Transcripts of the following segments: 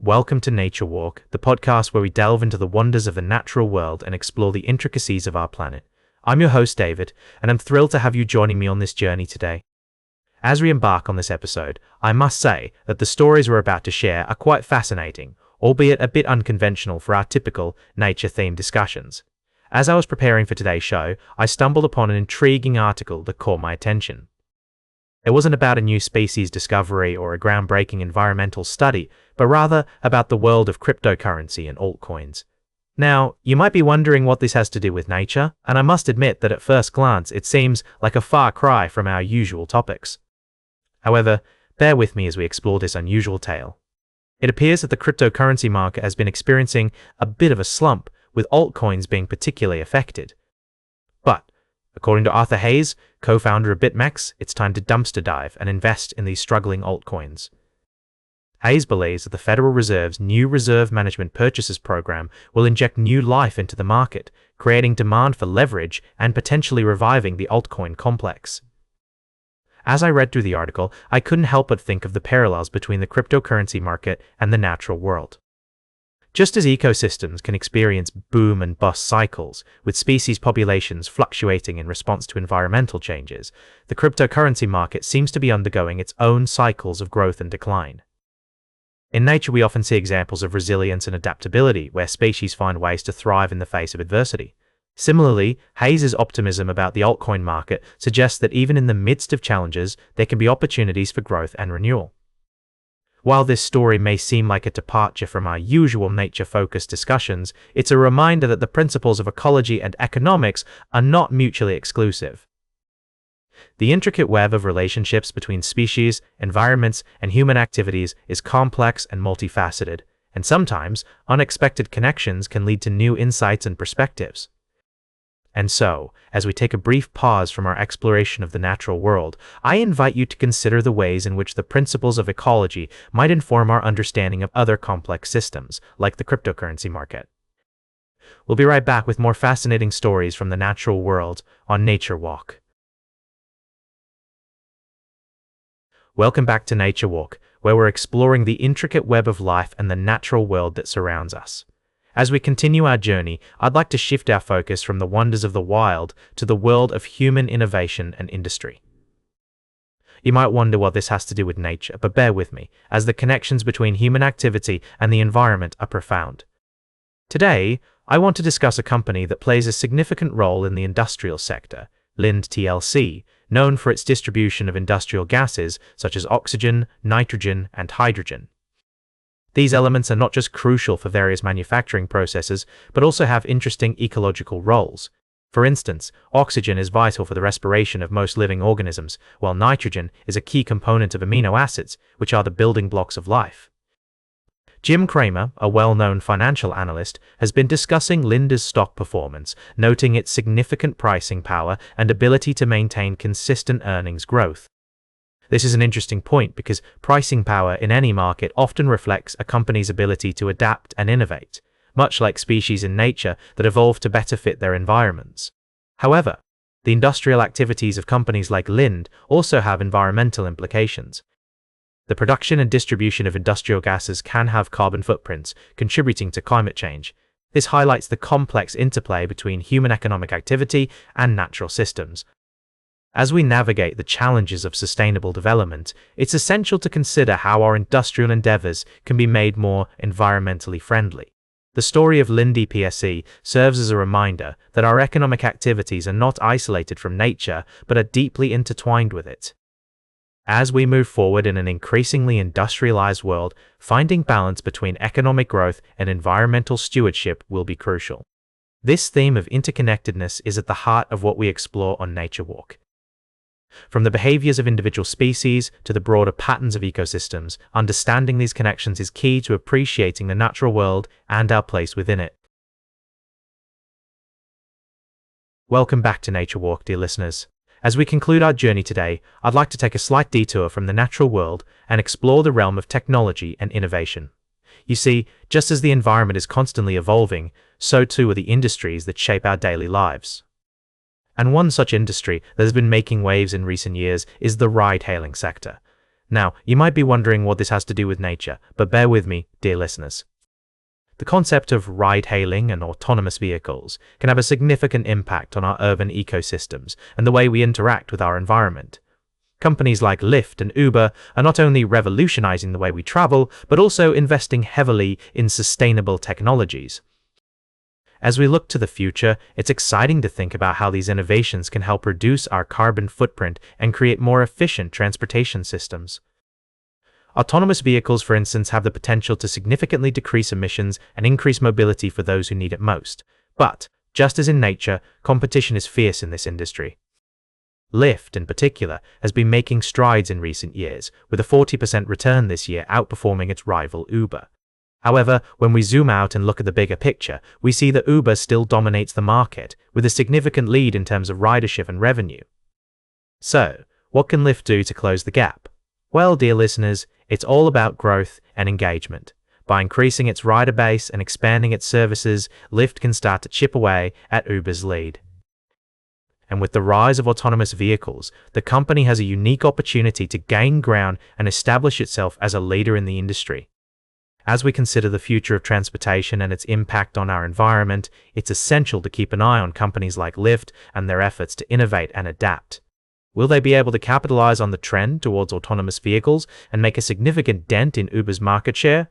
Welcome to Nature Walk, the podcast where we delve into the wonders of the natural world and explore the intricacies of our planet. I'm your host, David, and I'm thrilled to have you joining me on this journey today. As we embark on this episode, I must say that the stories we're about to share are quite fascinating, albeit a bit unconventional for our typical nature-themed discussions. As I was preparing for today's show, I stumbled upon an intriguing article that caught my attention. It wasn't about a new species discovery or a groundbreaking environmental study, but rather about the world of cryptocurrency and altcoins. Now, you might be wondering what this has to do with nature, and I must admit that at first glance it seems like a far cry from our usual topics. However, bear with me as we explore this unusual tale. It appears that the cryptocurrency market has been experiencing a bit of a slump, with altcoins being particularly affected. But, according to Arthur Hayes, co-founder of BitMEX, it's time to dumpster dive and invest in these struggling altcoins. Hayes believes that the Federal Reserve's new Reserve Management Purchases program will inject new life into the market, creating demand for leverage and potentially reviving the altcoin complex. As I read through the article, I couldn't help but think of the parallels between the cryptocurrency market and the natural world. Just as ecosystems can experience boom and bust cycles, with species populations fluctuating in response to environmental changes, the cryptocurrency market seems to be undergoing its own cycles of growth and decline. In nature, we often see examples of resilience and adaptability, where species find ways to thrive in the face of adversity. Similarly, Hayes' optimism about the altcoin market suggests that even in the midst of challenges, there can be opportunities for growth and renewal. While this story may seem like a departure from our usual nature-focused discussions, it's a reminder that the principles of ecology and economics are not mutually exclusive. The intricate web of relationships between species, environments, and human activities is complex and multifaceted, and sometimes unexpected connections can lead to new insights and perspectives. And so, as we take a brief pause from our exploration of the natural world, I invite you to consider the ways in which the principles of ecology might inform our understanding of other complex systems, like the cryptocurrency market. We'll be right back with more fascinating stories from the natural world on Nature Walk. Welcome back to Nature Walk, where we're exploring the intricate web of life and the natural world that surrounds us. As we continue our journey, I'd like to shift our focus from the wonders of the wild to the world of human innovation and industry. You might wonder what this has to do with nature, but bear with me, as the connections between human activity and the environment are profound. Today, I want to discuss a company that plays a significant role in the industrial sector, Linde TLC, known for its distribution of industrial gases such as oxygen, nitrogen, and hydrogen. These elements are not just crucial for various manufacturing processes, but also have interesting ecological roles. For instance, oxygen is vital for the respiration of most living organisms, while nitrogen is a key component of amino acids, which are the building blocks of life. Jim Cramer, a well-known financial analyst, has been discussing Linde's stock performance, noting its significant pricing power and ability to maintain consistent earnings growth. This is an interesting point because pricing power in any market often reflects a company's ability to adapt and innovate, much like species in nature that evolve to better fit their environments. However, the industrial activities of companies like Linde also have environmental implications. The production and distribution of industrial gases can have carbon footprints, contributing to climate change. This highlights the complex interplay between human economic activity and natural systems. As we navigate the challenges of sustainable development, it's essential to consider how our industrial endeavors can be made more environmentally friendly. The story of Linde PSE serves as a reminder that our economic activities are not isolated from nature, but are deeply intertwined with it. As we move forward in an increasingly industrialized world, finding balance between economic growth and environmental stewardship will be crucial. This theme of interconnectedness is at the heart of what we explore on Nature Walk. From the behaviors of individual species to the broader patterns of ecosystems, understanding these connections is key to appreciating the natural world and our place within it. Welcome back to Nature Walk, dear listeners. As we conclude our journey today, I'd like to take a slight detour from the natural world and explore the realm of technology and innovation. You see, just as the environment is constantly evolving, so too are the industries that shape our daily lives. And one such industry that has been making waves in recent years is the ride-hailing sector. Now, you might be wondering what this has to do with nature, but bear with me, dear listeners. The concept of ride-hailing and autonomous vehicles can have a significant impact on our urban ecosystems and the way we interact with our environment. Companies like Lyft and Uber are not only revolutionizing the way we travel, but also investing heavily in sustainable technologies. As we look to the future, it's exciting to think about how these innovations can help reduce our carbon footprint and create more efficient transportation systems. Autonomous vehicles, for instance, have the potential to significantly decrease emissions and increase mobility for those who need it most. But, just as in nature, competition is fierce in this industry. Lyft, in particular, has been making strides in recent years, with a 40% return this year outperforming its rival Uber. However, when we zoom out and look at the bigger picture, we see that Uber still dominates the market, with a significant lead in terms of ridership and revenue. So, what can Lyft do to close the gap? Well, dear listeners, it's all about growth and engagement. By increasing its rider base and expanding its services, Lyft can start to chip away at Uber's lead. And with the rise of autonomous vehicles, the company has a unique opportunity to gain ground and establish itself as a leader in the industry. As we consider the future of transportation and its impact on our environment, it's essential to keep an eye on companies like Lyft and their efforts to innovate and adapt. Will they be able to capitalize on the trend towards autonomous vehicles and make a significant dent in Uber's market share?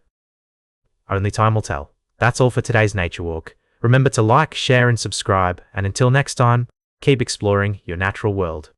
Only time will tell. That's all for today's Nature Walk. Remember to like, share, and subscribe, and until next time, keep exploring your natural world.